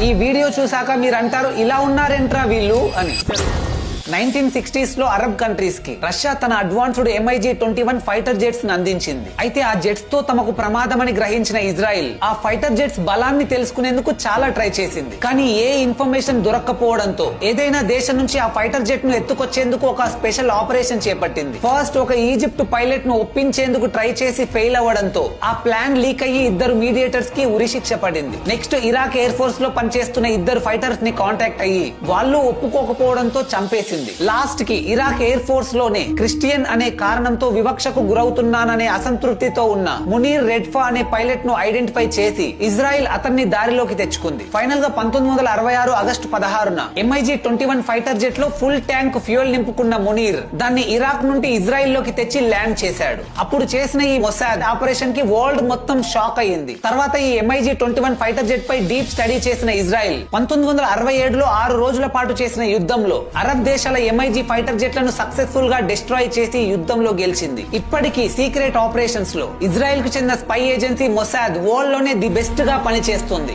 ఈ వీడియో చూసాక మీరు అంటారు ఇలా ఉన్నారేంట్రా వీళ్ళు అని. 1960s లో అరబ్ కంట్రీస్ కి రష్యా తన అడ్వాన్స్డ్ MiG-21 ఫైటర్ జెట్స్ ని అందించింది. అయితే ఆ జెట్స్ తో తమకు ప్రమాదమని గ్రహించిన ఇజ్రాయిల్ ఆ ఫైటర్ జెట్స్ బలాన్ని తెలుసుకునేందుకు చాలా ట్రై చేసింది. కానీ ఏ ఇన్ఫర్మేషన్ దొరక్కపోవడంతో ఏదైనా దేశం నుంచి ఆ ఫైటర్ జెట్ ను ఎత్తుకొచ్చేందుకు ఒక స్పెషల్ ఆపరేషన్ చేపట్టింది. ఫస్ట్ ఒక ఈజిప్ట్ పైలట్ ను ఒప్పించేందుకు ట్రై చేసి ఫెయిల్ అవ్వడంతో ఆ ప్లాన్ లీక్ అయ్యి ఇద్దరు మీడియేటర్స్ కి ఉరిశిక్ష పడింది. నెక్స్ట్ ఇరాక్ ఎయిర్ ఫోర్స్ లో పనిచేస్తున్న ఇద్దరు ఫైటర్స్ ని కాంటాక్ట్ అయ్యి వాళ్ళు ఒప్పుకోకపోవడంతో చంపేసింది. లాస్ట్ కి ఇరాక్ ఎయిర్ ఫోర్స్ లోనే క్రిస్టియన్ అనే కారణంతో వివక్షకు గురవుతున్నాననే అసంతృప్తితో ఉన్న మునీర్ రెడ్ఫా అనే పైలట్ ను ఐడెంటిఫై చేసి ఇజ్రాయిల్ అతన్ని దారిలోకి తెచ్చుకుంది. ఫైనల్ గా 1966 ఆగస్టు 16న MiG-21 ఫైటర్ జెట్ లో ఫుల్ ట్యాంక్ ఫ్యూయల్ నింపుకున్న మునీర్ దాన్ని ఇరాక్ నుండి ఇజ్రాయిల్ లోకి తెచ్చి ల్యాండ్ చేశాడు. అప్పుడు చేసిన ఈ మొసాద్ ఆపరేషన్ కి వరల్డ్ మొత్తం షాక్ అయ్యింది. తర్వాత ఈ MiG-21 ఫైటర్ జెట్ పై డీప్ స్టడీ చేసిన ఇజ్రాయిల్ 1967లో 6 రోజుల పాటు చేసిన యుద్ధంలో అరబ్ దేశాల MiG ఫైటర్ జెట్లను సక్సెస్ఫుల్ గా డిస్ట్రాయ్ చేసి యుద్ధంలో గెలిచింది. ఇప్పటికీ సీక్రెట్ ఆపరేషన్స్ లో ఇజ్రాయెల్ కు చెందిన స్పై ఏజెన్సీ మొసాద్ వరల్డ్ లోనే ది బెస్ట్ గా పనిచేస్తుంది.